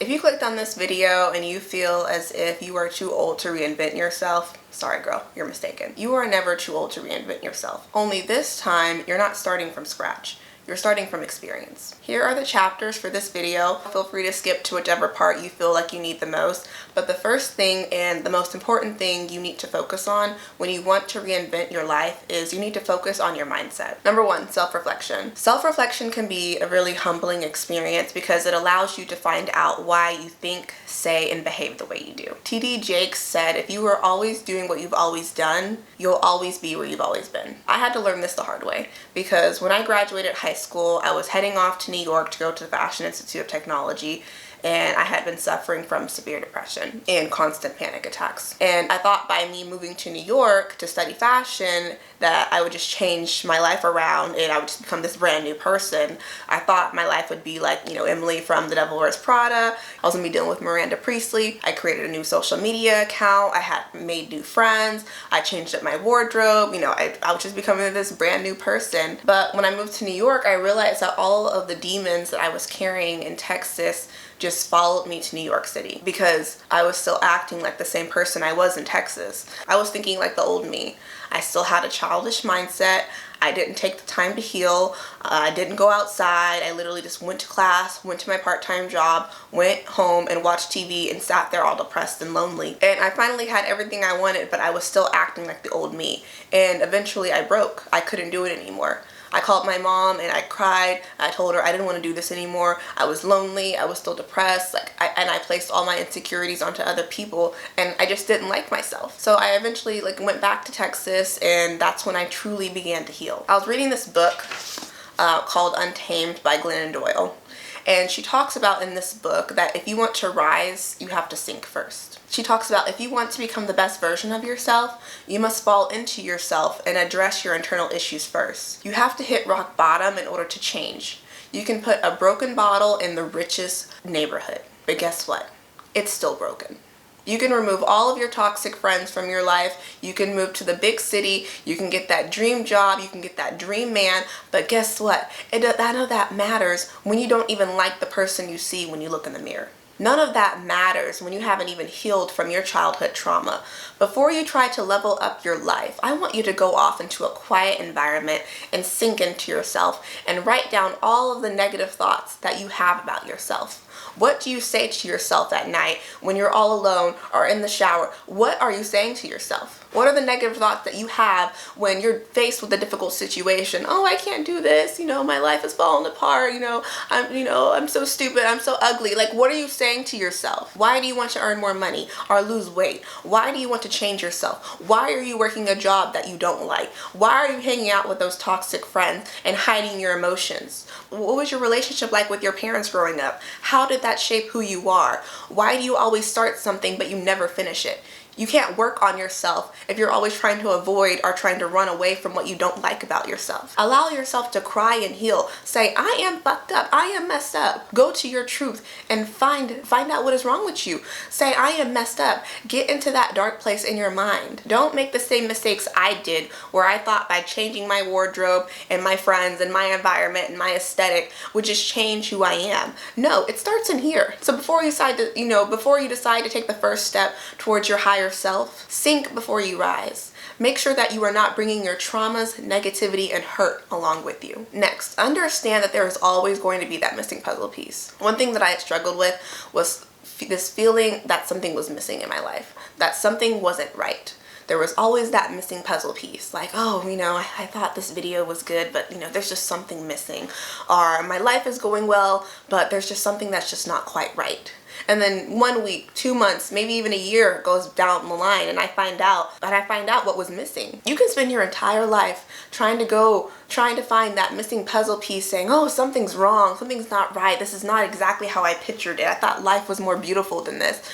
If you clicked on this video and you feel as if you are too old to reinvent yourself, sorry girl, you're mistaken. You are never too old to reinvent yourself. Only this time, you're not starting from scratch. You're starting from experience. Here are the chapters for this video. Feel free to skip to whichever part you feel like you need the most. But the first thing and the most important thing you need to focus on when you want to reinvent your life is you need to focus on your mindset. Number one, self-reflection. Self-reflection can be a really humbling experience because it allows you to find out why you think, say, and behave the way you do. T.D. Jakes said, if you are always doing what you've always done, you'll always be where you've always been. I had to learn this the hard way because when I graduated high school, I was heading off to New York to go to the Fashion Institute of Technology, and I had been suffering from severe depression and constant panic attacks. And I thought by me moving to New York to study fashion that I would just change my life around and I would just become this brand new person. I thought my life would be like, Emily from The Devil Wears Prada. I was gonna be dealing with Miranda Priestley. I created a new social media account. I had made new friends. I changed up my wardrobe. I was just becoming this brand new person. But when I moved to New York, I realized that all of the demons that I was carrying in Texas just followed me to New York City because I was still acting like the same person I was in Texas. I was thinking like the old me. I still had a childish mindset. I didn't take the time to heal. I didn't go outside. I literally just went to class, went to my part-time job, went home and watched TV and sat there all depressed and lonely. And I finally had everything I wanted, but I was still acting like the old me. And eventually I broke. I couldn't do it anymore. I called my mom and I cried. I told her I didn't want to do this anymore. I was lonely. I was still depressed. And I placed all my insecurities onto other people, and I just didn't like myself. So I eventually went back to Texas, and that's when I truly began to heal. I was reading this book called Untamed by Glennon Doyle. And she talks about in this book that if you want to rise, you have to sink first. She talks about if you want to become the best version of yourself, you must fall into yourself and address your internal issues first. You have to hit rock bottom in order to change. You can put a broken bottle in the richest neighborhood, but guess what? It's still broken. You can remove all of your toxic friends from your life. You can move to the big city. You can get that dream job. You can get that dream man. But guess what? None of that matters when you don't even like the person you see when you look in the mirror. None of that matters when you haven't even healed from your childhood trauma. Before you try to level up your life, I want you to go off into a quiet environment and sink into yourself and write down all of the negative thoughts that you have about yourself. What do you say to yourself at night when you're all alone or in the shower? What are you saying to yourself? What are the negative thoughts that you have when you're faced with a difficult situation? Oh, I can't do this. My life is falling apart. I'm so stupid. I'm so ugly. What are you saying to yourself? Why do you want to earn more money or lose weight? Why do you want to change yourself? Why are you working a job that you don't like? Why are you hanging out with those toxic friends and hiding your emotions? What was your relationship like with your parents growing up? How did that shape who you are? Why do you always start something but you never finish it? You can't work on yourself if you're always trying to avoid or trying to run away from what you don't like about yourself. Allow yourself to cry and heal. Say, I am fucked up. I am messed up. Go to your truth and find out what is wrong with you. Say, I am messed up. Get into that dark place in your mind. Don't make the same mistakes I did where I thought by changing my wardrobe and my friends and my environment and my aesthetic would just change who I am. No, it starts in here. So before you decide to take the first step towards your higher self, sink before you rise. Make sure that you are not bringing your traumas, negativity, and hurt along with you. Next, understand that there is always going to be that missing puzzle piece. One thing that I had struggled with was this feeling that something was missing in my life, that something wasn't right. There was always that missing puzzle piece. I thought this video was good, but there's just something missing. Or my life is going well, but there's just something that's just not quite right. And then 1 week, 2 months, maybe even a year goes down the line and I find out what was missing. You can spend your entire life trying to find that missing puzzle piece saying, oh, something's wrong, something's not right, this is not exactly how I pictured it. I thought life was more beautiful than this.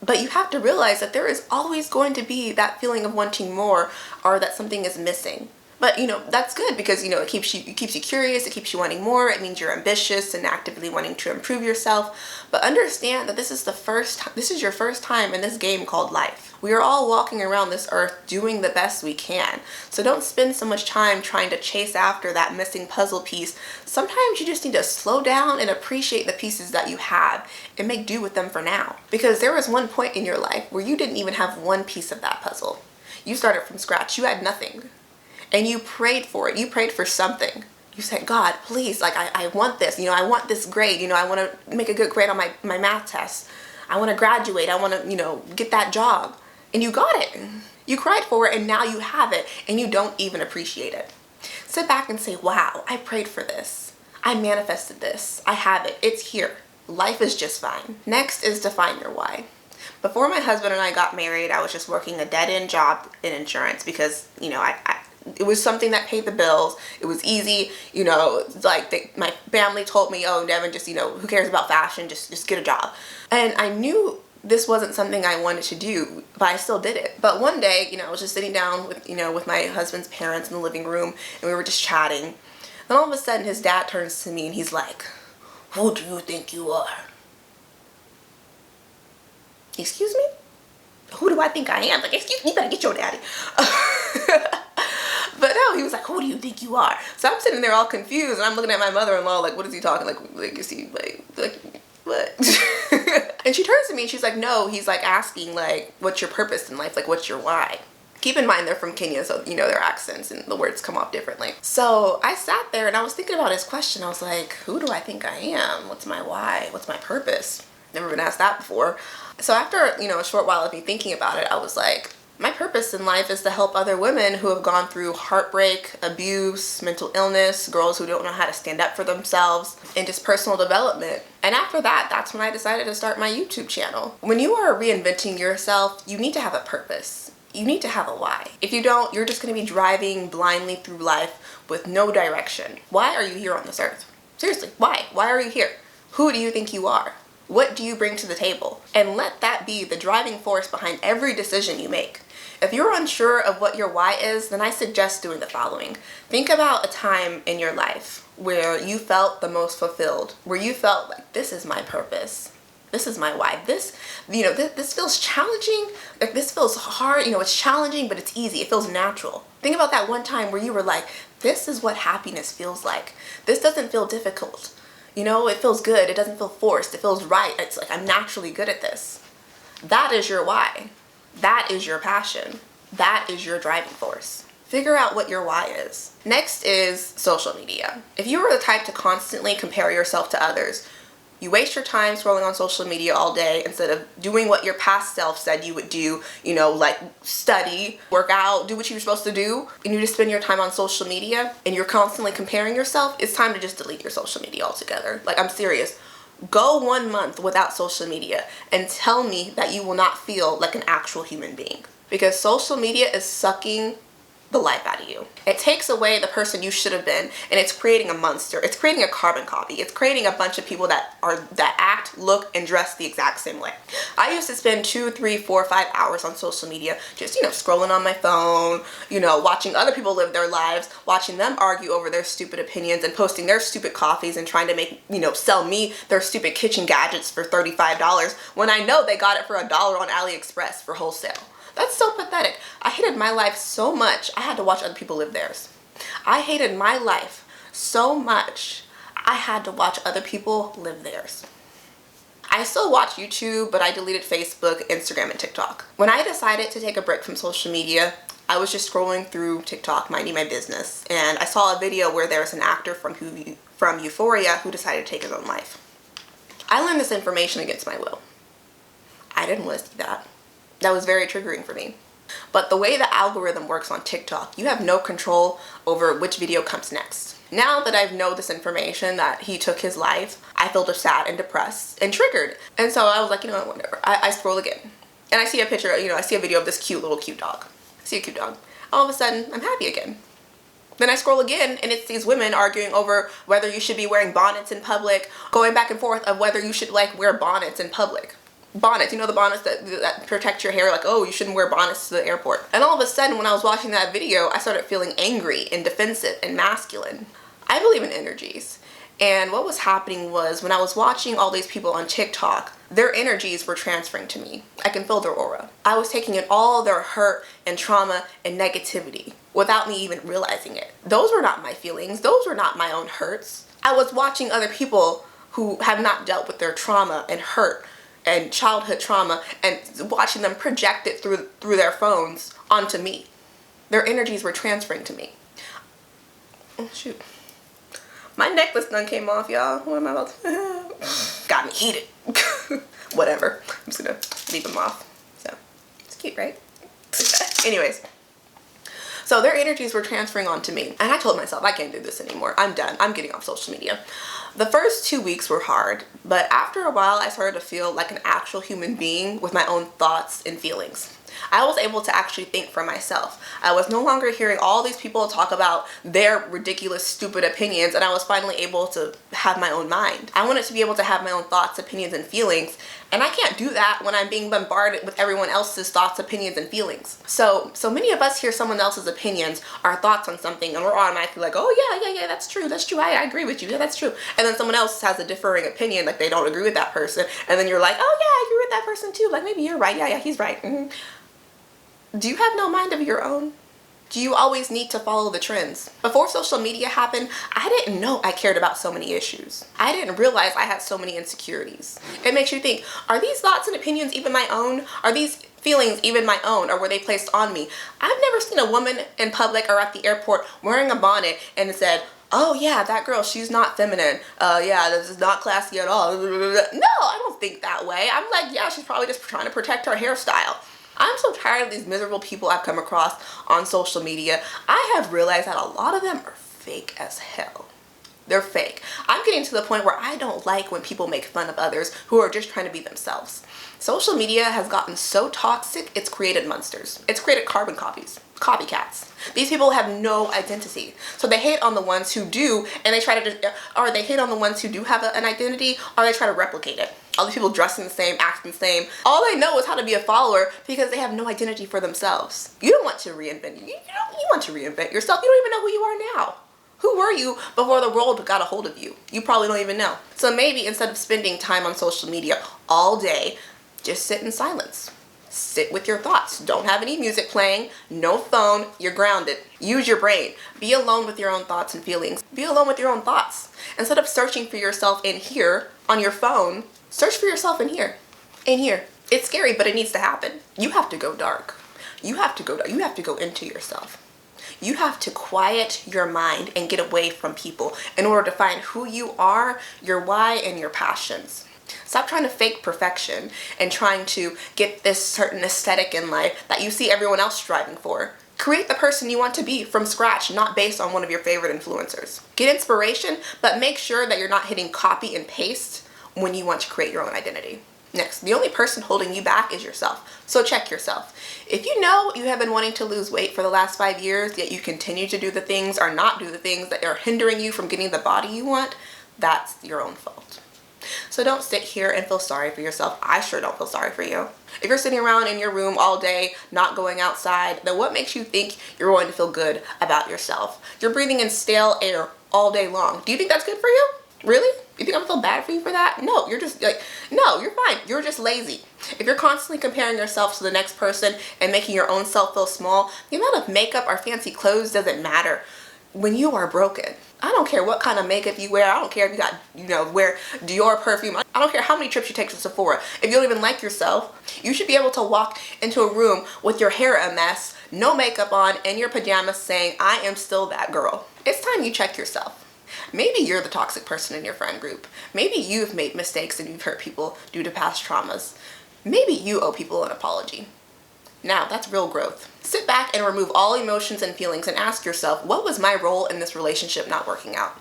But you have to realize that there is always going to be that feeling of wanting more or that something is missing. But that's good because it keeps you curious, it keeps you wanting more. It means you're ambitious and actively wanting to improve yourself. But understand that this is your first time in this game called life. We are all walking around this earth doing the best we can. So don't spend so much time trying to chase after that missing puzzle piece. Sometimes you just need to slow down and appreciate the pieces that you have and make do with them for now. Because there was one point in your life where you didn't even have one piece of that puzzle. You started from scratch. You had nothing. And you prayed for it. You prayed for something. You said, God, please, like, I want this. I want this grade. I want to make a good grade on my math test. I want to graduate. I want to, get that job. And you got it. You cried for it, and now you have it, and you don't even appreciate it. Sit back and say, wow, I prayed for this. I manifested this. I have it. It's here. Life is just fine. Next is define your why. Before my husband and I got married, I was just working a dead-end job in insurance because, it was something that paid the bills. It was easy, my family told me, oh, Devin, just, who cares about fashion? Just get a job. And I knew this wasn't something I wanted to do, but I still did it. But one day, I was just sitting down with my husband's parents in the living room, and we were just chatting. Then all of a sudden, his dad turns to me and he's like, who do you think you are? Excuse me? Who do I think I am? Like, excuse me, you better get your daddy. But no, he was like, who do you think you are? So I'm sitting there all confused, and I'm looking at my mother-in-law like, what is he talking? Like is he like what? And she turns to me and she's like, no, he's like asking like, what's your purpose in life? Like, what's your why? Keep in mind they're from Kenya, so their accents and the words come off differently. So I sat there and I was thinking about his question. I was like, who do I think I am? What's my why? What's my purpose? Never been asked that before. So after, a short while of me thinking about it, I was like, my purpose in life is to help other women who have gone through heartbreak, abuse, mental illness, girls who don't know how to stand up for themselves, and just personal development. And after that, that's when I decided to start my YouTube channel. When you are reinventing yourself, you need to have a purpose. You need to have a why. If you don't, you're just going to be driving blindly through life with no direction. Why are you here on this earth? Seriously, why? Why are you here? Who do you think you are? What do you bring to the table? And let that be the driving force behind every decision you make. If you're unsure of what your why is, then I suggest doing the following. Think about a time in your life where you felt the most fulfilled, where you felt like, this is my purpose. This is my why. This feels challenging. Like, this feels hard. It's challenging, but it's easy. It feels natural. Think about that one time where you were like, this is what happiness feels like. This doesn't feel difficult. It feels good. It doesn't feel forced. It feels right. It's like, I'm naturally good at this. That is your why. That is your passion. That is your driving force. Figure out what your why is. Next is social media. If you are the type to constantly compare yourself to others, you waste your time scrolling on social media all day instead of doing what your past self said you would do, like study, work out, do what you were supposed to do, and you just spend your time on social media and you're constantly comparing yourself, it's time to just delete your social media altogether. Like, I'm serious. Go 1 month without social media and tell me that you will not feel like an actual human being. Because social media is sucking the life out of you. It takes away the person you should have been, and it's creating a monster. It's creating a carbon copy. It's creating a bunch of people that act, look, and dress the exact same way. I used to spend 2, 3, 4, 5 hours on social media, just scrolling on my phone, watching other people live their lives, watching them argue over their stupid opinions and posting their stupid coffees and trying to make, sell me their stupid kitchen gadgets for $35 when I know they got it for $1 on AliExpress for wholesale. That's so pathetic. I hated my life so much, I had to watch other people live theirs. I hated my life so much, I had to watch other people live theirs. I still watch YouTube, but I deleted Facebook, Instagram, and TikTok. When I decided to take a break from social media, I was just scrolling through TikTok, minding my business, and I saw a video where there was an actor from Euphoria who decided to take his own life. I learned this information against my will. I didn't want to see that. That was very triggering for me. But the way the algorithm works on TikTok, you have no control over which video comes next. Now that I know this information that he took his life, I feel sad and depressed and triggered. And so I was like, whatever. I scroll again. And I see a picture, I see a video of this cute dog. I see a cute dog. All of a sudden, I'm happy again. Then I scroll again and it's these women arguing over whether you should be wearing bonnets in public, going back and forth of whether you should wear bonnets in public. Bonnets, you know, the bonnets that protect your hair, like, oh, you shouldn't wear bonnets to the airport. And all of a sudden, when I was watching that video, I started feeling angry and defensive and masculine. I believe in energies. And what was happening was, when I was watching all these people on TikTok, their energies were transferring to me. I can feel their aura. I was taking in all their hurt and trauma and negativity without me even realizing it. Those were not my feelings. Those were not my own hurts. I was watching other people who have not dealt with their trauma and hurt and childhood trauma, and watching them project it through their phones onto me. Their energies were transferring to me. Oh, shoot. My necklace done came off, y'all. What am I about to... Got me heated. Whatever. I'm just gonna leave them off. So, it's cute, right? Anyways. So their energies were transferring onto me. And I told myself, I can't do this anymore. I'm done. I'm getting off social media. The first 2 weeks were hard, but after a while, I started to feel like an actual human being with my own thoughts and feelings. I was able to actually think for myself. I was no longer hearing all these people talk about their ridiculous, stupid opinions, and I was finally able to have my own mind. I wanted to be able to have my own thoughts, opinions, and feelings, and I can't do that when I'm being bombarded with everyone else's thoughts, opinions, and feelings. So many of us hear someone else's opinions, our thoughts on something, and we're automatically like, oh yeah, that's true, I agree with you, yeah, that's true. And then someone else has a differing opinion, like they don't agree with that person, and then you're like, oh yeah, I agree with that person too, like maybe you're right, yeah, he's right. Do you have no mind of your own? Do you always need to follow the trends? Before social media happened, I didn't know I cared about so many issues. I didn't realize I had so many insecurities. It makes you think, are these thoughts and opinions even my own? Are these feelings even my own, or were they placed on me? I've never seen a woman in public or at the airport wearing a bonnet and said, oh yeah, that girl, she's not feminine. Yeah, this is not classy at all. No, I don't think that way. I'm like, yeah, she's probably just trying to protect her hairstyle. I'm so tired of these miserable people I've come across on social media. I have realized that a lot of them are fake as hell. They're fake. I'm getting to the point where I don't like when people make fun of others who are just trying to be themselves. Social media has gotten so toxic, it's created monsters. It's created carbon copies, copycats. These people have no identity. So they hate on the ones who do, and they try to, or they hate on the ones who do have an identity, or they try to replicate it. All these people dressing the same, acting the same. All they know is how to be a follower because they have no identity for themselves. You don't want to reinvent. You want to reinvent yourself. You don't even know who you are now. Who were you before the world got a hold of you? You probably don't even know. So maybe instead of spending time on social media all day, just sit in silence. Sit with your thoughts. Don't have any music playing, no phone, you're grounded. Use your brain. Be alone with your own thoughts and feelings. Be alone with your own thoughts. Instead of searching for yourself in here on your phone, search for yourself in here. In here. It's scary, but it needs to happen. You have to go dark. You have to go dark. You have to go into yourself. You have to quiet your mind and get away from people in order to find who you are, your why, and your passions. Stop trying to fake perfection and trying to get this certain aesthetic in life that you see everyone else striving for. Create the person you want to be from scratch, not based on one of your favorite influencers. Get inspiration, but make sure that you're not hitting copy and paste when you want to create your own identity. Next, the only person holding you back is yourself. So check yourself. If you know you have been wanting to lose weight for the last 5 years, yet you continue to do the things or not do the things that are hindering you from getting the body you want, that's your own fault. So don't sit here and feel sorry for yourself. I sure don't feel sorry for you. If you're sitting around in your room all day, not going outside, then what makes you think you're going to feel good about yourself? You're breathing in stale air all day long. Do you think that's good for you? Really? You think I'm gonna feel bad for you for that? No, you're just like, no, you're fine. You're just lazy. If you're constantly comparing yourself to the next person and making your own self feel small, the amount of makeup or fancy clothes doesn't matter when you are broken. I don't care what kind of makeup you wear. I don't care if you got, wear Dior perfume. I don't care how many trips you take to Sephora. If you don't even like yourself, you should be able to walk into a room with your hair a mess, no makeup on, and your pajamas saying, I am still that girl. It's time you check yourself. Maybe you're the toxic person in your friend group. Maybe you've made mistakes and you've hurt people due to past traumas. Maybe you owe people an apology. Now, that's real growth. Sit back and remove all emotions and feelings and ask yourself, what was my role in this relationship not working out?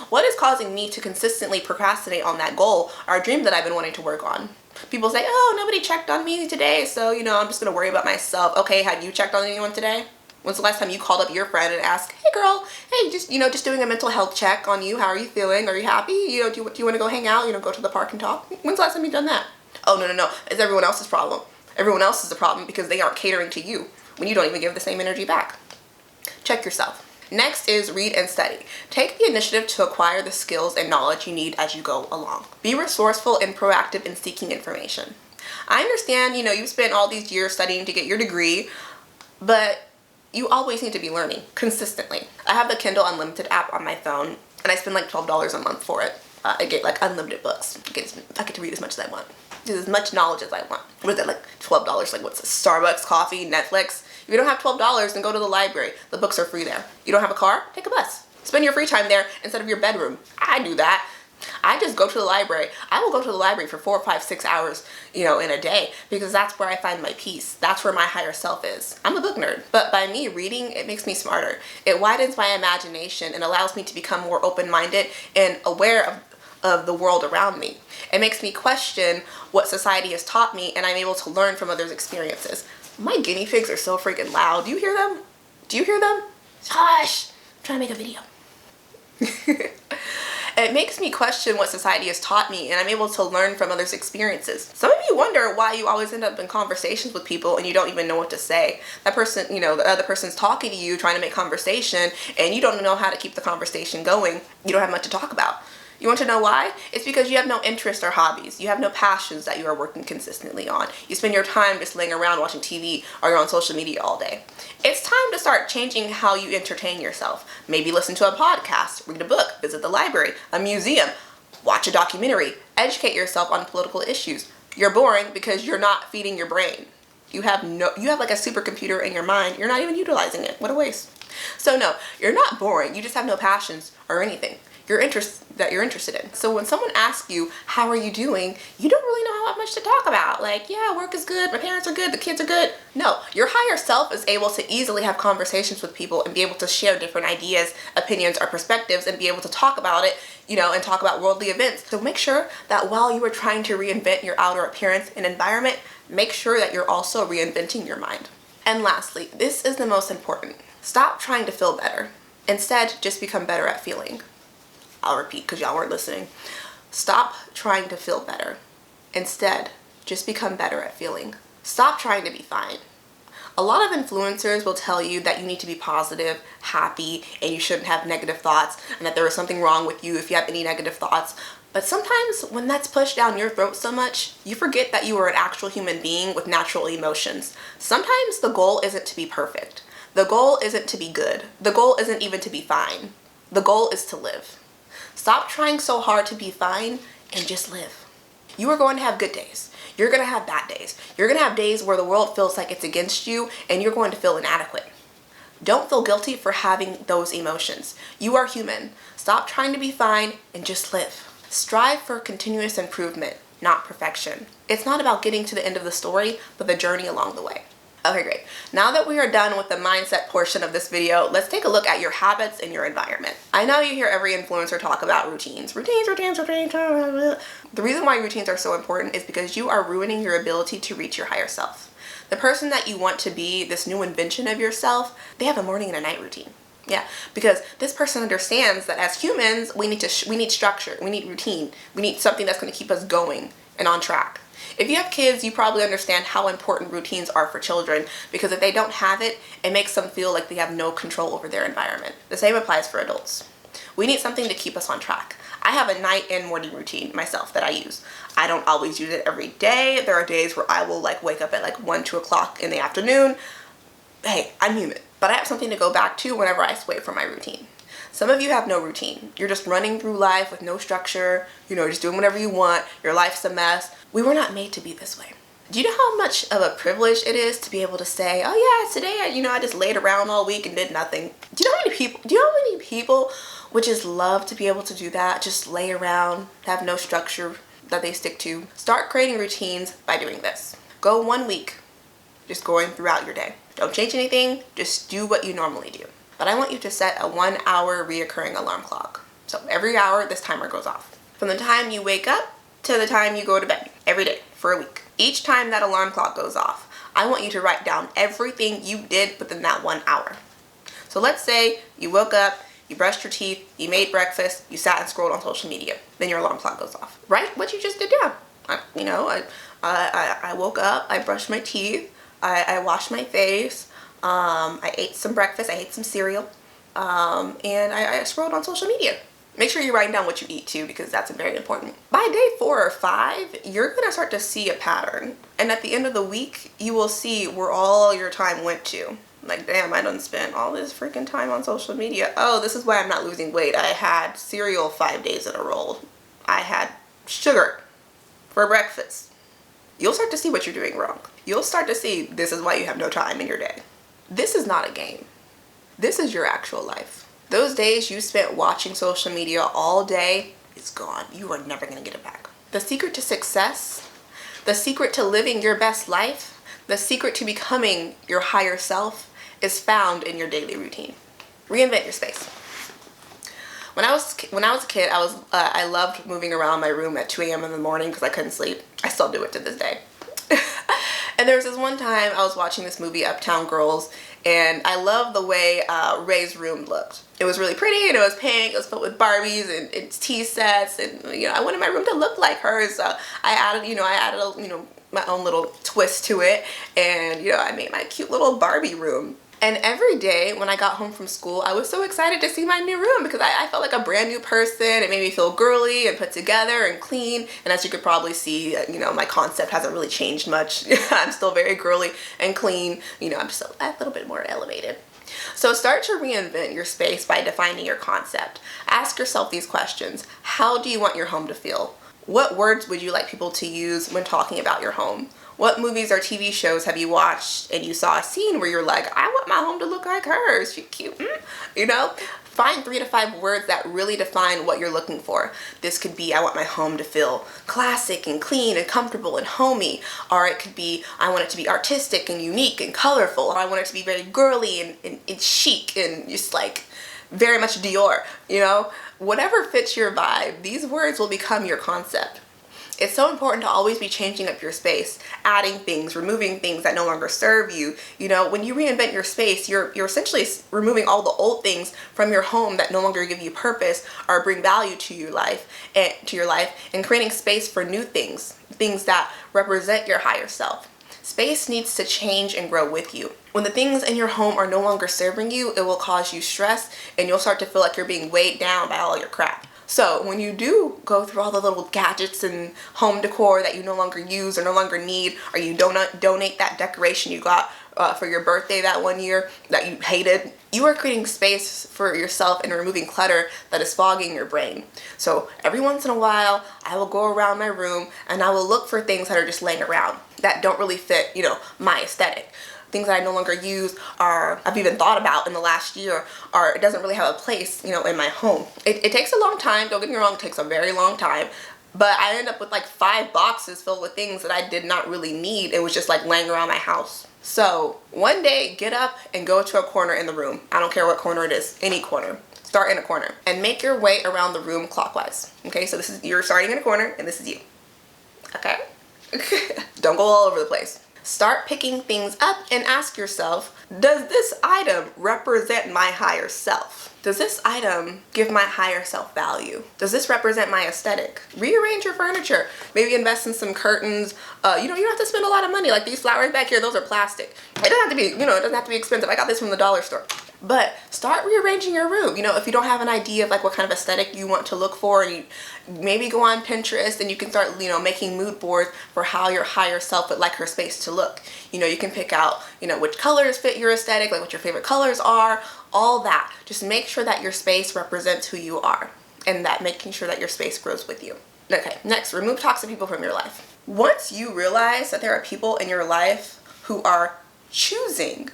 What is causing me to consistently procrastinate on that goal or dream that I've been wanting to work on? People say, oh, nobody checked on me today, so, I'm just going to worry about myself. Okay, have you checked on anyone today? When's the last time you called up your friend and asked, hey girl, hey, just doing a mental health check on you. How are you feeling? Are you happy? Do you want to go hang out? Go to the park and talk? When's the last time you've done that? Oh, no, no, no. It's everyone else's problem. Everyone else is the problem because they aren't catering to you when you don't even give the same energy back. Check yourself. Next is read and study. Take the initiative to acquire the skills and knowledge you need as you go along. Be resourceful and proactive in seeking information. I understand, you've spent all these years studying to get your degree, but you always need to be learning consistently. I have the Kindle Unlimited app on my phone, and I spend like $12 a month for it. I get like unlimited books. I get to read as much as I want. Get as much knowledge as I want. What is it, like $12? Like what's it, Starbucks, coffee, Netflix? If you don't have $12, then go to the library. The books are free there. You don't have a car? Take a bus. Spend your free time there instead of your bedroom. I do that. I just go to the library. I will go to the library for 4, 5, 6 hours, in a day, because that's where I find my peace. That's where my higher self is. I'm a book nerd, but by me reading, it makes me smarter. It widens my imagination and allows me to become more open-minded and aware of the world around me. It makes me question what society has taught me, and I'm able to learn from others' experiences. My guinea pigs are so freaking loud. Do you hear them? Do you hear them? Hush! I'm trying to make a video. It makes me question what society has taught me, and I'm able to learn from others' experiences. Some of you wonder why you always end up in conversations with people and you don't even know what to say. That person, the other person's talking to you, trying to make conversation, and you don't know how to keep the conversation going. You don't have much to talk about. You want to know why? It's because you have no interests or hobbies. You have no passions that you are working consistently on. You spend your time just laying around watching TV or you're on social media all day. It's time to start changing how you entertain yourself. Maybe listen to a podcast, read a book, visit the library, a museum, watch a documentary, educate yourself on political issues. You're boring because you're not feeding your brain. You have like a supercomputer in your mind. You're not even utilizing it. What a waste. So no, you're not boring. You just have no passions or anything you're interested in. So when someone asks you, how are you doing? You don't really know how much to talk about. Like, yeah, work is good, my parents are good, the kids are good. No, your higher self is able to easily have conversations with people and be able to share different ideas, opinions, or perspectives and be able to talk about it, and talk about worldly events. So make sure that while you are trying to reinvent your outer appearance and environment, make sure that you're also reinventing your mind. And lastly, this is the most important. Stop trying to feel better. Instead, just become better at feeling. I'll repeat because y'all weren't listening. Stop trying to feel better. Instead, just become better at feeling. Stop trying to be fine. A lot of influencers will tell you that you need to be positive, happy, and you shouldn't have negative thoughts, and that there is something wrong with you if you have any negative thoughts. But sometimes when that's pushed down your throat so much, you forget that you are an actual human being with natural emotions. Sometimes the goal isn't to be perfect. The goal isn't to be good. The goal isn't even to be fine. The goal is to live. Stop trying so hard to be fine and just live. You are going to have good days. You're going to have bad days. You're going to have days where the world feels like it's against you and you're going to feel inadequate. Don't feel guilty for having those emotions. You are human. Stop trying to be fine and just live. Strive for continuous improvement, not perfection. It's not about getting to the end of the story, but the journey along the way. Okay, great. Now that we are done with the mindset portion of this video, let's take a look at your habits and your environment. I know you hear every influencer talk about routines. Routines. The reason why routines are so important is because you are ruining your ability to reach your higher self. The person that you want to be, this new invention of yourself, they have a morning and a night routine. Yeah, because this person understands that as humans, we need structure, we need routine, we need something that's going to keep us going and on track. If you have kids, you probably understand how important routines are for children, because if they don't have it, it makes them feel like they have no control over their environment. The same applies for adults. We need something to keep us on track. I have a night and morning routine myself that I use. I don't always use it every day. There are days where I will wake up at 1, 2 o'clock in the afternoon. Hey, I'm human. But I have something to go back to whenever I sway from my routine. Some of you have no routine. You're just running through life with no structure, just doing whatever you want. Your life's a mess. We were not made to be this way. Do you know how much of a privilege it is to be able to say, oh yeah, today I just laid around all week and did nothing? Do you know how many people would just love to be able to do that? Just lay around, have no structure that they stick to. Start creating routines by doing this. Go 1 week, just going throughout your day. Don't change anything, just do what you normally do. But I want you to set a 1 hour reoccurring alarm clock. So every hour this timer goes off. From the time you wake up to the time you go to bed, every day for a week. Each time that alarm clock goes off, I want you to write down everything you did within that 1 hour. So let's say you woke up, you brushed your teeth, you made breakfast, you sat and scrolled on social media. Then your alarm clock goes off. Write what you just did down. I woke up, I brushed my teeth, I washed my face, I ate some breakfast, I ate some cereal, and I scrolled on social media. Make sure you're writing down what you eat too, because that's very important. By day 4 or 5, you're gonna start to see a pattern. And at the end of the week, you will see where all your time went to. Like, damn, I done spent all this freaking time on social media. Oh, this is why I'm not losing weight. I had cereal 5 days in a row. I had sugar for breakfast. You'll start to see what you're doing wrong. You'll start to see this is why you have no time in your day. This is not a game. This is your actual life. Those days you spent watching social media all day is gone. You are never going to get it back. The secret to success, the secret to living your best life, the secret to becoming your higher self is found in your daily routine. Reinvent your space. When I was a kid, I loved moving around my room at 2 a.m. in the morning because I couldn't sleep. I still do it to this day. And there was this one time I was watching this movie, Uptown Girls, and I loved the way Ray's room looked. It was really pretty, and it was pink. It was filled with Barbies and tea sets, and I wanted my room to look like hers. So I added my own little twist to it, and I made my cute little Barbie room. And every day when I got home from school, I was so excited to see my new room because I felt like a brand new person. It made me feel girly and put together and clean. And as you could probably see, my concept hasn't really changed much. I'm still very girly and clean. I'm just a little bit more elevated. So start to reinvent your space by defining your concept. Ask yourself these questions. How do you want your home to feel? What words would you like people to use when talking about your home? What movies or TV shows have you watched and you saw a scene where you're like, I want my home to look like hers. She's cute. Find 3 to 5 words that really define what you're looking for. This could be, I want my home to feel classic and clean and comfortable and homey. Or it could be, I want it to be artistic and unique and colorful. Or I want it to be very girly and chic and just like very much Dior. Whatever fits your vibe, these words will become your concept. It's so important to always be changing up your space, adding things, removing things that no longer serve you. When you reinvent your space, you're essentially removing all the old things from your home that no longer give you purpose or bring value to your life, and creating space for new things that represent your higher self. Space needs to change and grow with you. When the things in your home are no longer serving you, it will cause you stress, and you'll start to feel like you're being weighed down by all your crap. So when you do go through all the little gadgets and home decor that you no longer use or no longer need, or you donate that decoration you got for your birthday that one year that you hated, you are creating space for yourself and removing clutter that is fogging your brain. So every once in a while, I will go around my room and I will look for things that are just laying around that don't really fit, my aesthetic. Things that I no longer use, or I've even thought about in the last year, or it doesn't really have a place, in my home. It takes a long time, don't get me wrong, it takes a very long time, but I end up with like 5 boxes filled with things that I did not really need. It was just like laying around my house. So one day, get up and go to a corner in the room. I don't care what corner it is, any corner. Start in a corner and make your way around the room clockwise. Okay, so you're starting in a corner and this is you. Okay? Don't go all over the place. Start picking things up and ask yourself, does this item represent my higher self? Does this item give my higher self value? Does this represent my aesthetic? Rearrange your furniture. Maybe invest in some curtains. You don't have to spend a lot of money. Like these flowers back here, those are plastic. It doesn't have to be, it doesn't have to be expensive. I got this from the dollar store. But start rearranging your room. If you don't have an idea of like what kind of aesthetic you want to look for, and you maybe go on Pinterest and you can start, making mood boards for how your higher self would like her space to look. You can pick out, which colors fit your aesthetic, like what your favorite colors are, all that. Just make sure that your space represents who you are, and that making sure that your space grows with you. Okay, next, remove toxic people from your life. Once you realize that there are people in your life who are choosing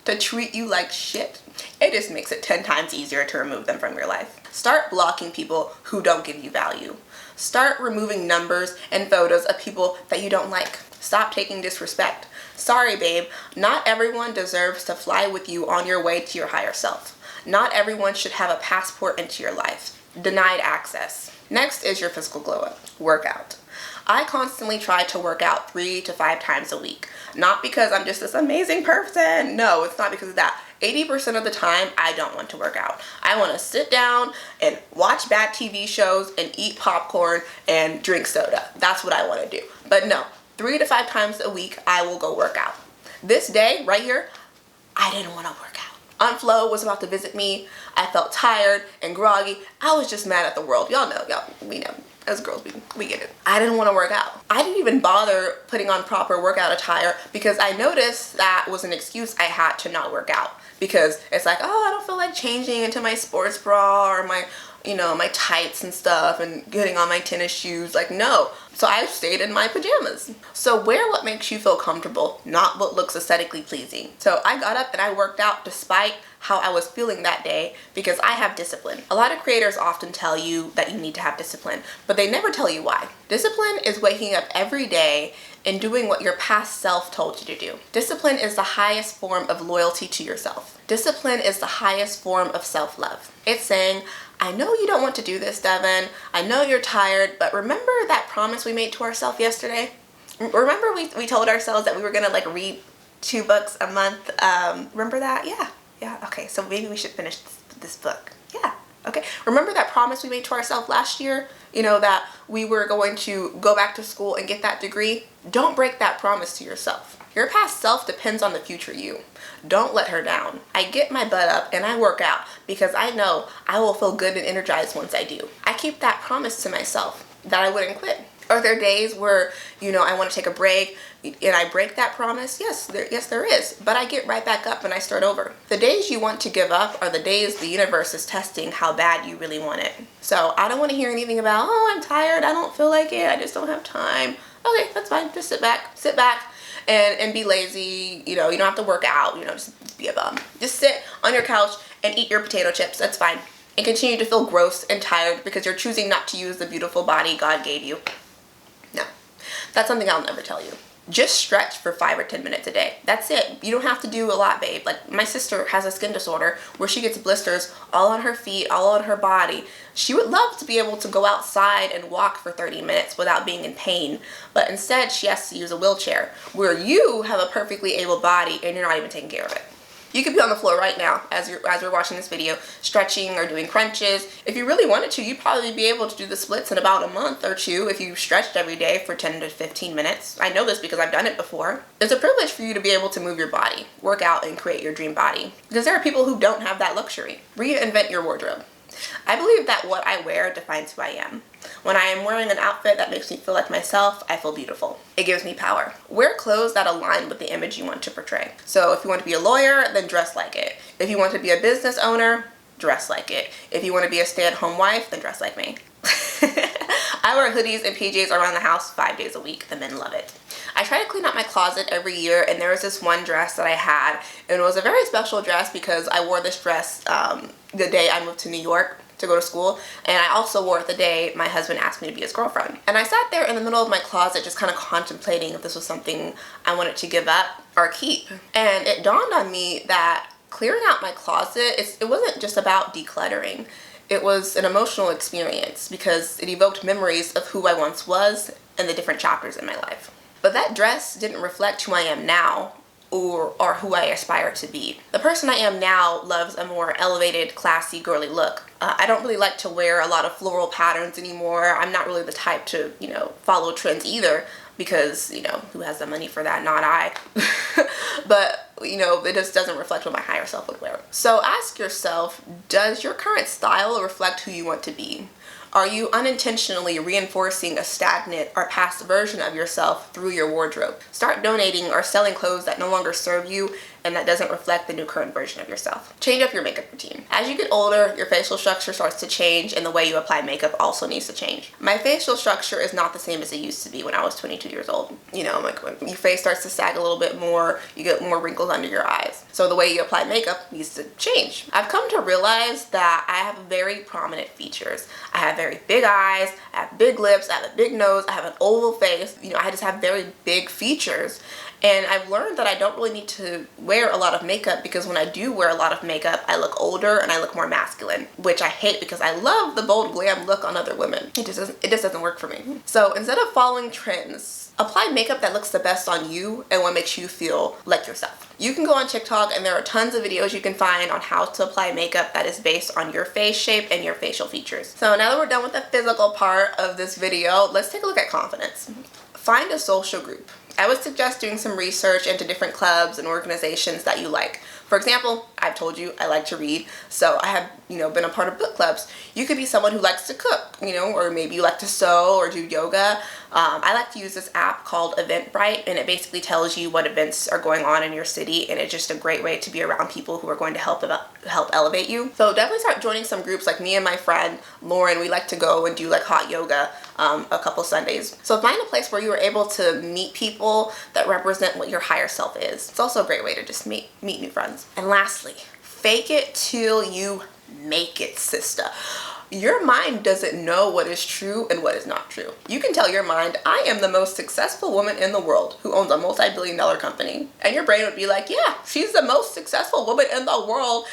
to treat you like shit, it just makes it 10 times easier to remove them from your life. Start blocking people who don't give you value. Start removing numbers and photos of people that you don't like. Stop taking disrespect. Sorry, babe, not everyone deserves to fly with you on your way to your higher self. Not everyone should have a passport into your life. Denied access. Next is your physical glow up. Workout. I constantly try to work out 3 to 5 times a week. Not because I'm just this amazing person. No, it's not because of that. 80% of the time, I don't want to work out. I want to sit down and watch bad TV shows and eat popcorn and drink soda. That's what I want to do. But no, 3 to 5 times a week, I will go work out. This day, right here, I didn't want to work out. Aunt Flo was about to visit me. I felt tired and groggy. I was just mad at the world. Y'all know, we know. As girls, we get it. I didn't want to work out. I didn't even bother putting on proper workout attire because I noticed that was an excuse I had to not work out. Because it's like, oh, I don't feel like changing into my sports bra or my, my tights and stuff and getting on my tennis shoes. Like, no. So I stayed in my pajamas. So wear what makes you feel comfortable, not what looks aesthetically pleasing. So I got up and I worked out despite how I was feeling that day because I have discipline. A lot of creators often tell you that you need to have discipline, but they never tell you why. Discipline is waking up every day and doing what your past self told you to do. Discipline is the highest form of loyalty to yourself. Discipline is the highest form of self-love. It's saying, I know you don't want to do this, Devin. I know you're tired, but remember that promise we made to ourselves yesterday? Remember we told ourselves that we were gonna read 2 books a month? Remember that? Yeah, okay, so maybe we should finish this book. Yeah, okay. Remember that promise we made to ourselves last year? That we were going to go back to school and get that degree? Don't break that promise to yourself. Your past self depends on the future you. Don't let her down. I get my butt up and I work out because I know I will feel good and energized once I do. I keep that promise to myself that I wouldn't quit. Are there days where, I want to take a break and I break that promise? Yes, there is. But I get right back up and I start over. The days you want to give up are the days the universe is testing how bad you really want it. So I don't want to hear anything about, oh, I'm tired, I don't feel like it, I just don't have time. Okay, that's fine. Just sit back and be lazy. You don't have to work out, just be a bum. Just sit on your couch and eat your potato chips. That's fine. And continue to feel gross and tired because you're choosing not to use the beautiful body God gave you. No, that's something I'll never tell you. Just stretch for 5 or 10 minutes a day. That's it. You don't have to do a lot, babe. Like, my sister has a skin disorder where she gets blisters all on her feet, all on her body. She would love to be able to go outside and walk for 30 minutes without being in pain, but instead she has to use a wheelchair, where you have a perfectly able body and you're not even taking care of it. You could be on the floor right now as we're watching this video, stretching or doing crunches. If you really wanted to, you'd probably be able to do the splits in about a month or 2 if you stretched every day for 10 to 15 minutes. I know this because I've done it before. It's a privilege for you to be able to move your body, work out, and create your dream body. Because there are people who don't have that luxury. Reinvent your wardrobe. I believe that what I wear defines who I am. When I am wearing an outfit that makes me feel like myself, I feel beautiful. It gives me power. Wear clothes that align with the image you want to portray. So if you want to be a lawyer, then dress like it. If you want to be a business owner, dress like it. If you want to be a stay-at-home wife, then dress like me. I wear hoodies and PJs around the house 5 days a week. The men love it. I try to clean out my closet every year, and there was this one dress that I had, and it was a very special dress because I wore this dress the day I moved to New York to go to school, and I also wore it the day my husband asked me to be his girlfriend. And I sat there in the middle of my closet just kind of contemplating if this was something I wanted to give up or keep. And it dawned on me that clearing out my closet, it wasn't just about decluttering. It was an emotional experience because it evoked memories of who I once was and the different chapters in my life. But that dress didn't reflect who I am now or who I aspire to be. The person I am now loves a more elevated, classy, girly look. I don't really like to wear a lot of floral patterns anymore. I'm not really the type to, follow trends either because, who has the money for that? Not I. But, it just doesn't reflect what my higher self would wear. So ask yourself, does your current style reflect who you want to be? Are you unintentionally reinforcing a stagnant or past version of yourself through your wardrobe? Start donating or selling clothes that no longer serve you and that doesn't reflect the new current version of yourself. Change up your makeup routine. As you get older, your facial structure starts to change and the way you apply makeup also needs to change. My facial structure is not the same as it used to be when I was 22 years old. Like when your face starts to sag a little bit more, you get more wrinkles under your eyes. So the way you apply makeup needs to change. I've come to realize that I have very prominent features. I have very big eyes, I have big lips, I have a big nose, I have an oval face. I just have very big features. And I've learned that I don't really need to wear a lot of makeup because when I do wear a lot of makeup, I look older and I look more masculine, which I hate because I love the bold glam look on other women. It just doesn't work for me. So instead of following trends, Apply makeup that looks the best on you and what makes you feel like yourself. You can go on TikTok and there are tons of videos you can find on how to apply makeup that is based on your face shape and your facial features. So now that we're done with the physical part of this video, let's take a look at confidence. Find a social group. I would suggest doing some research into different clubs and organizations that you like. For example, I've told you I like to read, so I have, been a part of book clubs. You could be someone who likes to cook, or maybe you like to sew or do yoga. I like to use this app called Eventbrite, and it basically tells you what events are going on in your city, and it's just a great way to be around people who are going to help elevate you. So definitely start joining some groups. Like me and my friend Lauren, we like to go and do like hot yoga a couple Sundays. So find a place where you are able to meet people that represent what your higher self is. It's also a great way to just meet new friends. And lastly, fake it till you make it, sister. Your mind doesn't know what is true and what is not true. You can tell your mind, I am the most successful woman in the world who owns a multi-billion-dollar company. And your brain would be like, yeah, she's the most successful woman in the world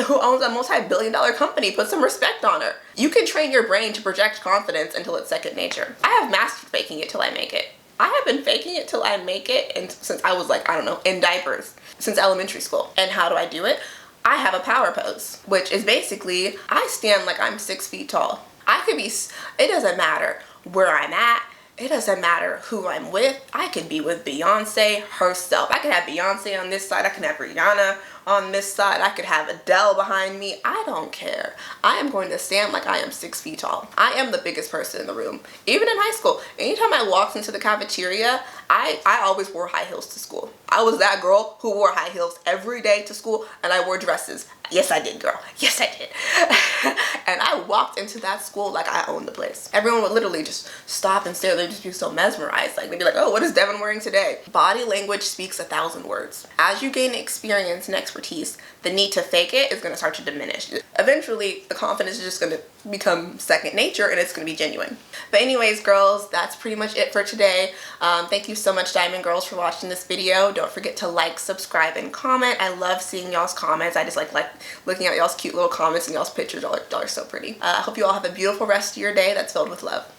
who owns a multi-billion-dollar company. Put some respect on her. You can train your brain to project confidence until it's second nature. I have mastered faking it till I make it. I have been faking it till I make it and since I was like, in diapers, since elementary school. And how do I do it? I have a power pose, which is basically, I stand like I'm 6 feet tall. It doesn't matter where I'm at. It doesn't matter who I'm with. I could be with Beyonce herself. I could have Beyonce on this side. I can have Rihanna on this side. I could have Adele behind me. I don't care. I am going to stand like I am 6 feet tall. I am the biggest person in the room. Even in high school, anytime I walked into the cafeteria, I always wore high heels to school. I was that girl who wore high heels every day to school, and I wore dresses. Yes, I did, girl. Yes, I did. And I walked into that school like I owned the place. Everyone would literally just stop and stare. They'd just be so mesmerized. Like, they'd be like, oh, what is Devin wearing today? Body language speaks 1,000 words. As you gain experience and expertise, the need to fake it is going to start to diminish. Eventually, the confidence is just going to become second nature and it's going to be genuine. But anyways, girls, that's pretty much it for today. Thank you so much, Diamond Girls, for watching this video. Don't forget to like, subscribe, and comment. I love seeing y'all's comments. I just like looking at y'all's cute little comments and y'all's pictures. Y'all are so pretty. I hope you all have a beautiful rest of your day that's filled with love.